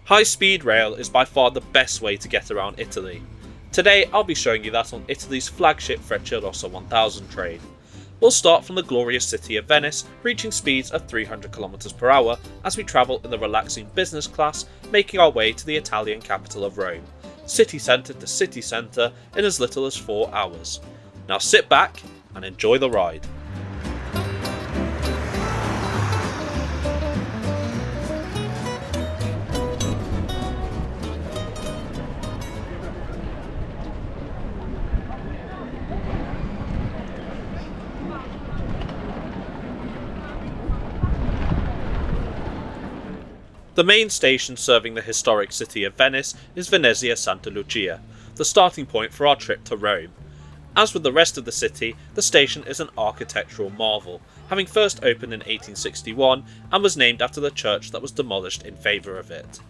High-speed rail is by far the best way to get around Italy. Today I'll be showing you that on Italy's flagship Frecciarossa 1000 train. We'll start from the glorious city of Venice, reaching speeds of 300 km per hour as we travel in the relaxing business class, making our way to the Italian capital of Rome, city centre to city centre in as little as 4 hours. Now sit back and enjoy the ride. The main station serving the historic city of Venice is Venezia Santa Lucia, the starting point for our trip to Rome. As with the rest of the city, the station is an architectural marvel, having first opened in 1861 and was named after the church that was demolished in favour of it.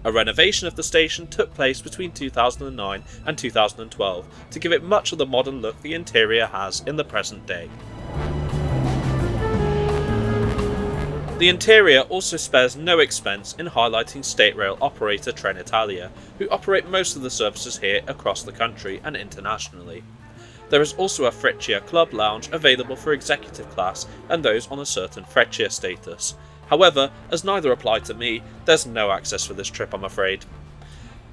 A renovation of the station took place between 2009 and 2012 to give it much of the modern look the interior has in the present day. The interior also spares no expense in highlighting state rail operator Trenitalia, who operate most of the services here across the country and internationally. There is also a Freccia Club lounge available for executive class and those on a certain Freccia status. However, as neither apply to me, there's no access for this trip, I'm afraid.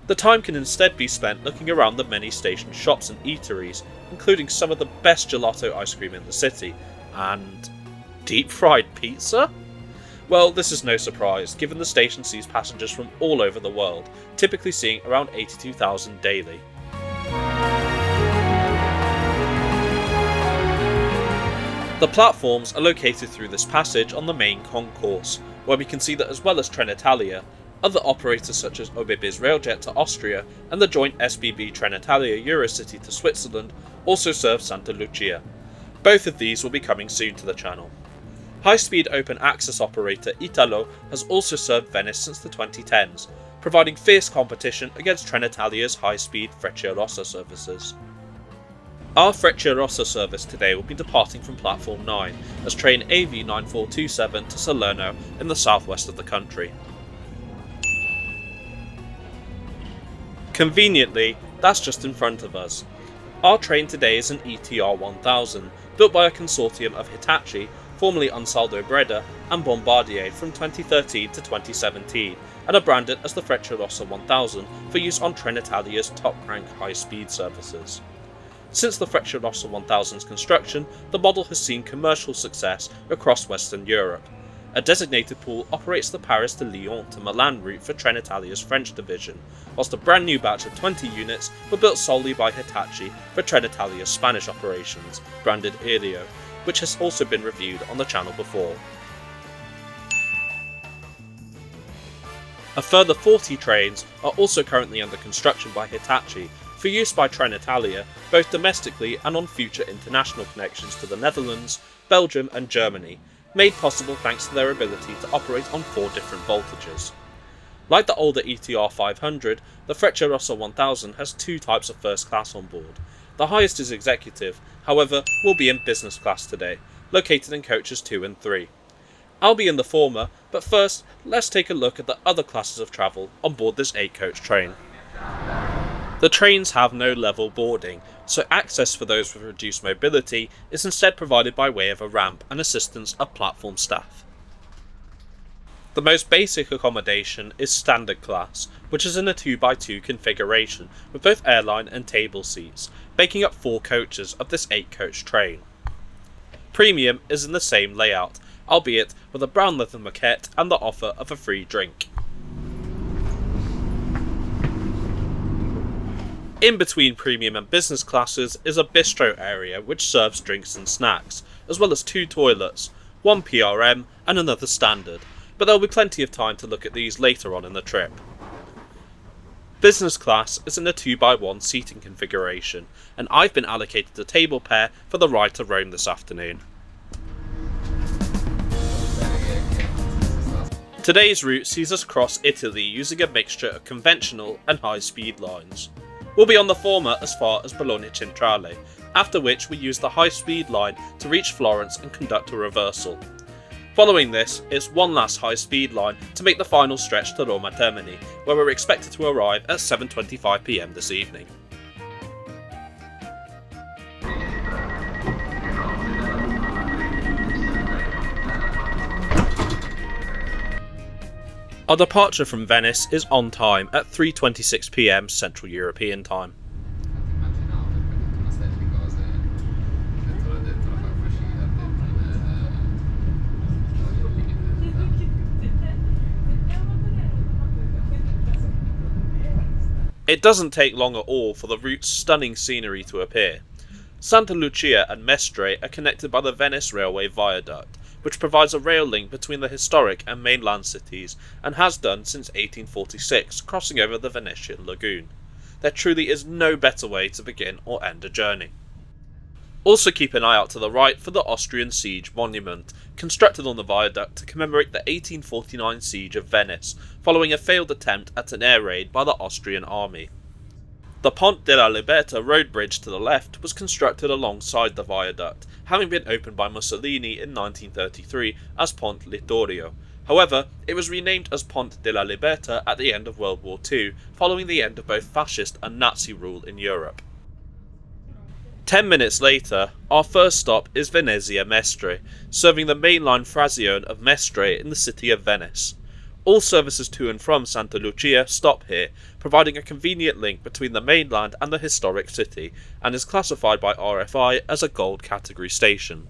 The time can instead be spent looking around the many station shops and eateries, including some of the best gelato ice cream in the city, and deep fried pizza? Well, this is no surprise, given the station sees passengers from all over the world, typically seeing around 82,000 daily. The platforms are located through this passage on the main concourse, where we can see that as well as Trenitalia, other operators such as OBB's Railjet to Austria and the joint SBB Trenitalia Eurocity to Switzerland also serve Santa Lucia. Both of these will be coming soon to the channel. High-speed open access operator Italo has also served Venice since the 2010s, providing fierce competition against Trenitalia's high-speed Frecciarossa services. Our Frecciarossa service today will be departing from platform 9 as train AV9427 to Salerno in the southwest of the country. Conveniently, that's just in front of us. Our train today is an ETR 1000, built by a consortium of Hitachi, formerly Ansaldo Breda, and Bombardier from 2013 to 2017, and are branded as the Frecciarossa 1000 for use on Trenitalia's top-rank high-speed services. Since the Frecciarossa 1000's construction, the model has seen commercial success across Western Europe. A designated pool operates the Paris to Lyon to Milan route for Trenitalia's French division, whilst a brand new batch of 20 units were built solely by Hitachi for Trenitalia's Spanish operations, branded Helio, which has also been reviewed on the channel before. A further 40 trains are also currently under construction by Hitachi for use by Trenitalia both domestically and on future international connections to the Netherlands, Belgium and Germany, made possible thanks to their ability to operate on 4 different voltages. Like the older ETR 500, the Frecciarossa 1000 has 2 types of first class on board. The highest is executive, however, will be in business class today, located in coaches 2 and 3. I'll be in the former, but first, let's take a look at the other classes of travel on board this 8-coach train. The trains have no level boarding, so access for those with reduced mobility is instead provided by way of a ramp and assistance of platform staff. The most basic accommodation is standard class, which is in a 2x2 configuration with both airline and table seats, making up 4 coaches of this 8-coach train. Premium is in the same layout, albeit with a brown leather moquette and the offer of a free drink. In between premium and business classes is a bistro area which serves drinks and snacks, as well as 2 toilets, one PRM and another standard, but there will be plenty of time to look at these later on in the trip. Business class is in a 2x1 seating configuration, and I've been allocated a table pair for the ride to Rome this afternoon. Today's route sees us cross Italy using a mixture of conventional and high-speed lines. We'll be on the former as far as Bologna after which we use the high-speed line to reach Florence and conduct a reversal. Following this, it's one last high-speed line to make the final stretch to Roma Termini, where we're expected to arrive at 7:25 PM this evening. Our departure from Venice is on time at 3:26 PM Central European Time. It doesn't take long at all for the route's stunning scenery to appear. Santa Lucia and Mestre are connected by the Venice Railway Viaduct, which provides a rail link between the historic and mainland cities and has done since 1846, crossing over the Venetian lagoon. There truly is no better way to begin or end a journey. Also keep an eye out to the right for the Austrian Siege Monument, constructed on the viaduct to commemorate the 1849 siege of Venice, following a failed attempt at an air raid by the Austrian army. The Ponte della Libertà road bridge to the left was constructed alongside the viaduct, having been opened by Mussolini in 1933 as Ponte Littorio. However, it was renamed as Ponte della Libertà at the end of World War II, following the end of both fascist and Nazi rule in Europe. 10 minutes later, our first stop is Venezia Mestre, serving the mainline frazione of Mestre in the city of Venice. All services to and from Santa Lucia stop here, providing a convenient link between the mainland and the historic city, and is classified by RFI as a gold category station.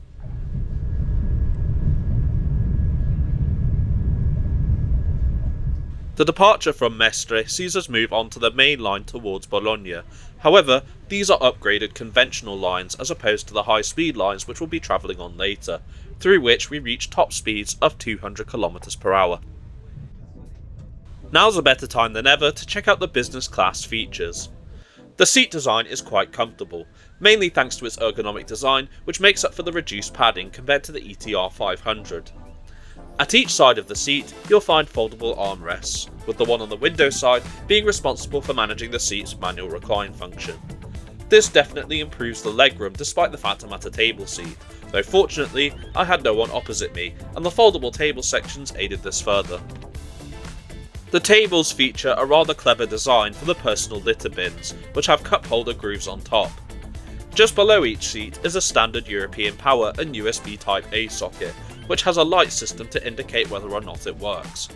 The departure from Mestre sees us move on to the main line towards Bologna. However, these are upgraded conventional lines as opposed to the high-speed lines which we'll be travelling on later, through which we reach top speeds of 200 km per hour. Now's a better time than ever to check out the business class features. The seat design is quite comfortable, mainly thanks to its ergonomic design, which makes up for the reduced padding compared to the ETR 500. At each side of the seat, you'll find foldable armrests, with the one on the window side being responsible for managing the seat's manual recline function. This definitely improves the legroom despite the fact I'm at a table seat, though fortunately I had no one opposite me, and the foldable table sections aided this further. The tables feature a rather clever design for the personal litter bins, which have cup holder grooves on top. Just below each seat is a standard European power and USB Type-A socket, which has a light system to indicate whether or not it works.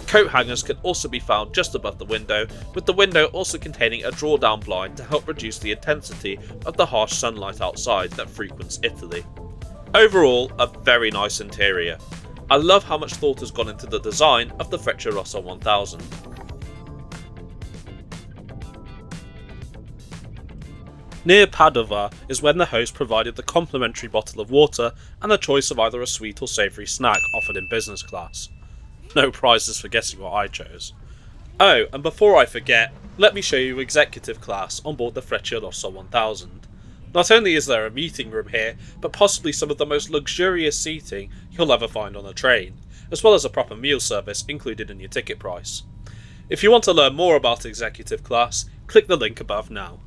Coat hangers can also be found just above the window, with the window also containing a draw-down blind to help reduce the intensity of the harsh sunlight outside that frequents Italy. Overall, a very nice interior. I love how much thought has gone into the design of the Frecciarossa 1000. Near Padova is when the host provided the complimentary bottle of water and the choice of either a sweet or savoury snack offered in business class. No prizes for guessing what I chose. Oh, and before I forget, let me show you executive class on board the Frecciarossa 1000. Not only is there a meeting room here, but possibly some of the most luxurious seating you'll ever find on a train, as well as a proper meal service included in your ticket price. If you want to learn more about executive class, click the link above now.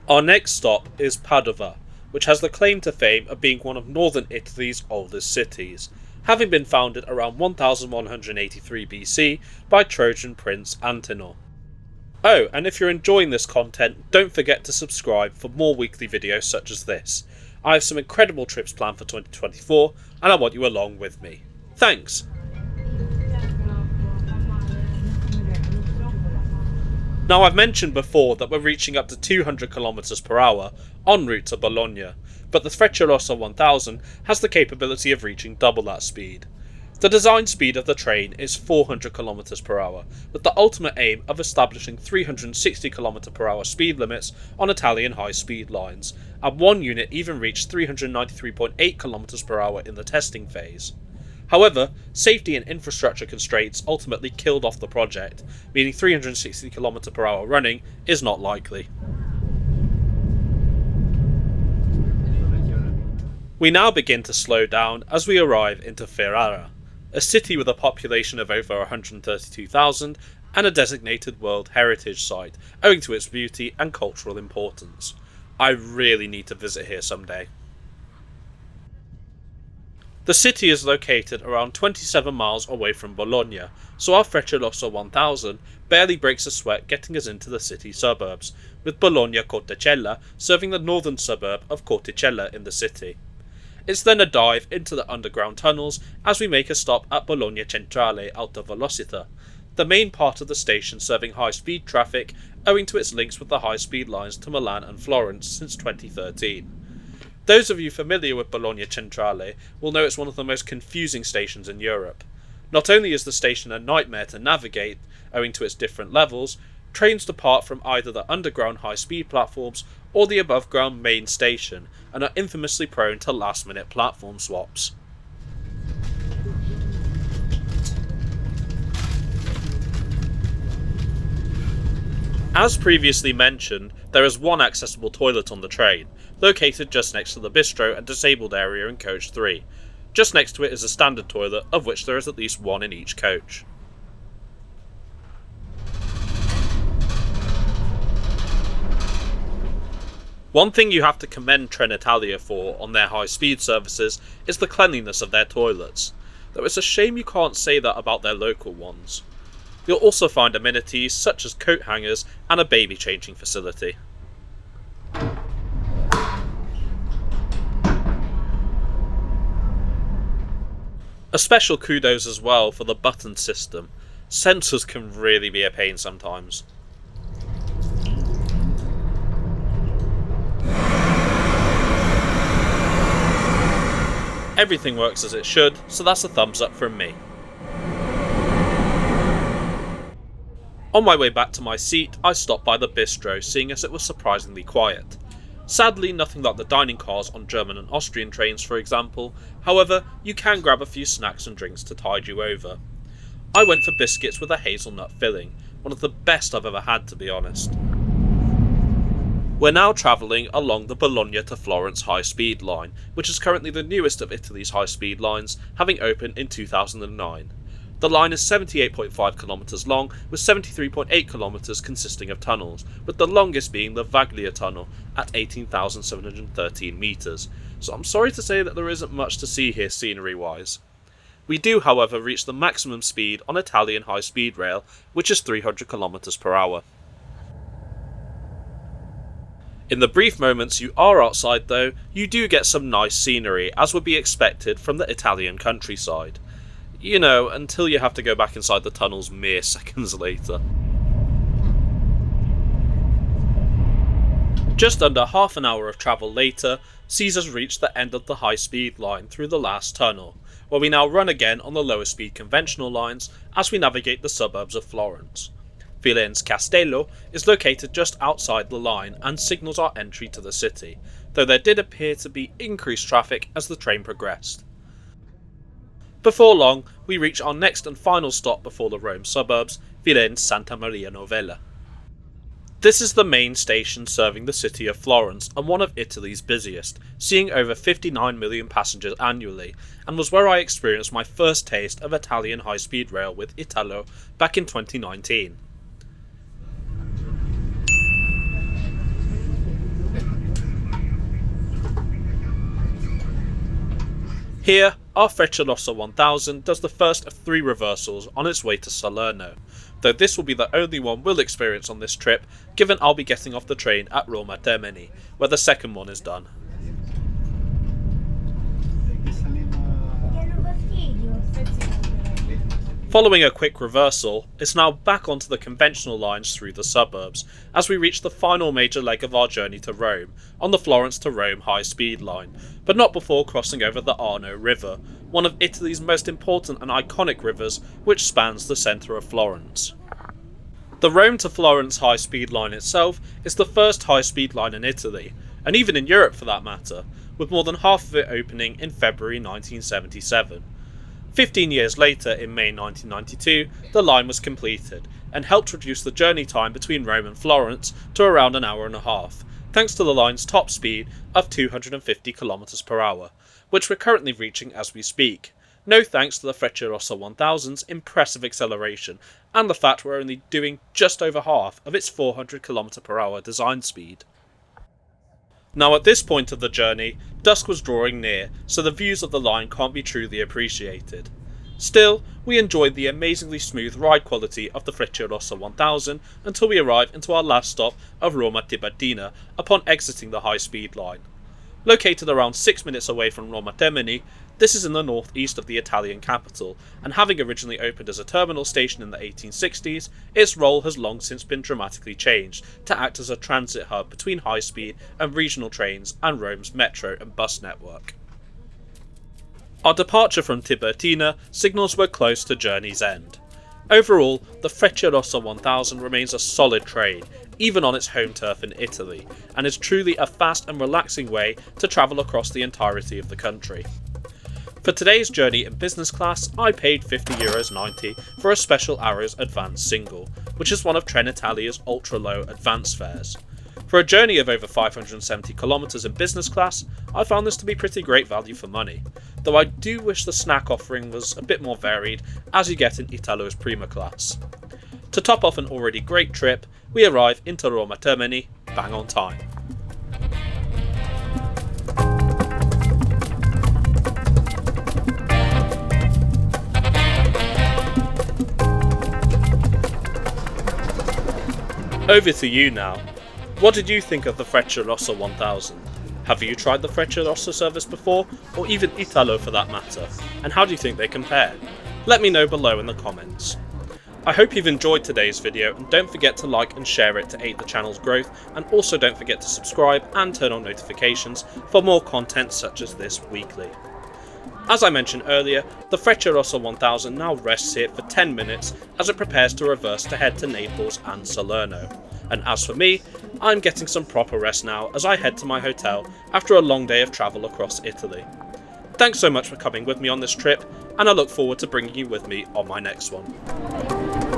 Our next stop is Padova, which has the claim to fame of being one of northern Italy's oldest cities, having been founded around 1183 BC by Trojan Prince Antenor. Oh, and if you're enjoying this content, don't forget to subscribe for more weekly videos such as this. I have some incredible trips planned for 2024, and I want you along with me. Thanks! Now, I've mentioned before that we're reaching up to 200 km per hour en route to Bologna, but the Frecciarossa 1000 has the capability of reaching double that speed. The design speed of the train is 400 km per hour, with the ultimate aim of establishing 360 km per hour speed limits on Italian high-speed lines, and one unit even reached 393.8 km per hour in the testing phase. However, safety and infrastructure constraints ultimately killed off the project, meaning 360 km per hour running is not likely. We now begin to slow down as we arrive into Ferrara, a city with a population of over 132,000 and a designated World Heritage Site, owing to its beauty and cultural importance. I really need to visit here someday. The city is located around 27 miles away from Bologna, so our Frecciarossa 1000 barely breaks a sweat getting us into the city suburbs, with Bologna Corticella serving the northern suburb of Corticella in the city. It's then a dive into the underground tunnels as we make a stop at Bologna Centrale Alta Velocità, the main part of the station serving high-speed traffic owing to its links with the high-speed lines to Milan and Florence since 2013. Those of you familiar with Bologna Centrale will know it's one of the most confusing stations in Europe. Not only is the station a nightmare to navigate owing to its different levels, trains depart from either the underground high-speed platforms or the above-ground main station and are infamously prone to last-minute platform swaps. As previously mentioned, there is one accessible toilet on the train, located just next to the bistro and disabled area in coach 3. Just next to it is a standard toilet, of which there is at least one in each coach. One thing you have to commend Trenitalia for on their high-speed services is the cleanliness of their toilets, though it's a shame you can't say that about their local ones. You'll also find amenities such as coat hangers and a baby changing facility. A special kudos as well for the button system. Sensors can really be a pain sometimes. Everything works as it should, so that's a thumbs up from me. On my way back to my seat, I stopped by the bistro, seeing as it was surprisingly quiet. Sadly, nothing like the dining cars on German and Austrian trains, for example. However, you can grab a few snacks and drinks to tide you over. I went for biscuits with a hazelnut filling, one of the best I've ever had, to be honest. We're now travelling along the Bologna to Florence high-speed line, which is currently the newest of Italy's high-speed lines, having opened in 2009. The line is 78.5 kilometres long, with 73.8 kilometres consisting of tunnels, with the longest being the Vaglia tunnel at 18,713 metres, so I'm sorry to say that there isn't much to see here scenery-wise. We do, however, reach the maximum speed on Italian high-speed rail, which is 300 kilometres per hour. In the brief moments you are outside though, you do get some nice scenery, as would be expected from the Italian countryside. You know, until you have to go back inside the tunnels mere seconds later. Just under half an hour of travel later, sees us reach the end of the high-speed line through the last tunnel, where we now run again on the lower speed conventional lines as we navigate the suburbs of Florence. Firenze Castello is located just outside the line and signals our entry to the city, though there did appear to be increased traffic as the train progressed. Before long, we reach our next and final stop before the Rome suburbs, Firenze Santa Maria Novella. This is the main station serving the city of Florence and one of Italy's busiest, seeing over 59 million passengers annually, and was where I experienced my first taste of Italian high-speed rail with Italo back in 2019. Here, our Frecciarossa 1000 does the first of 3 reversals on its way to Salerno, though this will be the only one we'll experience on this trip, given I'll be getting off the train at Roma Termini, where the second one is done. Following a quick reversal, it's now back onto the conventional lines through the suburbs, as we reach the final major leg of our journey to Rome, on the Florence to Rome high-speed line, but not before crossing over the Arno River, one of Italy's most important and iconic rivers, which spans the centre of Florence. The Rome to Florence high-speed line itself is the first high-speed line in Italy, and even in Europe for that matter, with more than half of it opening in February 1977. 15 years later, in May 1992, the line was completed, and helped reduce the journey time between Rome and Florence to around an hour and a half, thanks to the line's top speed of 250 km per hour, which we're currently reaching as we speak, no thanks to the Frecciarossa 1000's impressive acceleration, and the fact we're only doing just over half of its 400 km per hour design speed. Now at this point of the journey, dusk was drawing near, so the views of the line can't be truly appreciated. Still, we enjoyed the amazingly smooth ride quality of the Frecciarossa 1000 until we arrived into our last stop of Roma Tiburtina upon exiting the high-speed line. Located around 6 minutes away from Roma Termini, this is in the northeast of the Italian capital, and having originally opened as a terminal station in the 1860s, its role has long since been dramatically changed to act as a transit hub between high-speed and regional trains and Rome's metro and bus network. Our departure from Tiburtina signals we're close to journey's end. Overall, the Frecciarossa 1000 remains a solid train, even on its home turf in Italy, and is truly a fast and relaxing way to travel across the entirety of the country. For today's journey in business class, I paid €50.90 for a special Arrows Advance single, which is one of Trenitalia's ultra-low advance fares. For a journey of over 570 kilometres in business class, I found this to be pretty great value for money, though I do wish the snack offering was a bit more varied as you get in Italo's Prima class. To top off an already great trip, we arrive into Roma Termini bang on time. Over to you now. What did you think of the Frecciarossa 1000? Have you tried the Frecciarossa service before, or even Italo for that matter? And how do you think they compare? Let me know below in the comments. I hope you've enjoyed today's video, and don't forget to like and share it to aid the channel's growth, and also don't forget to subscribe and turn on notifications for more content such as this weekly. As I mentioned earlier, the Frecciarossa 1000 now rests here for 10 minutes as it prepares to reverse to head to Naples and Salerno. And as for me, I'm getting some proper rest now as I head to my hotel after a long day of travel across Italy. Thanks so much for coming with me on this trip, and I look forward to bringing you with me on my next one.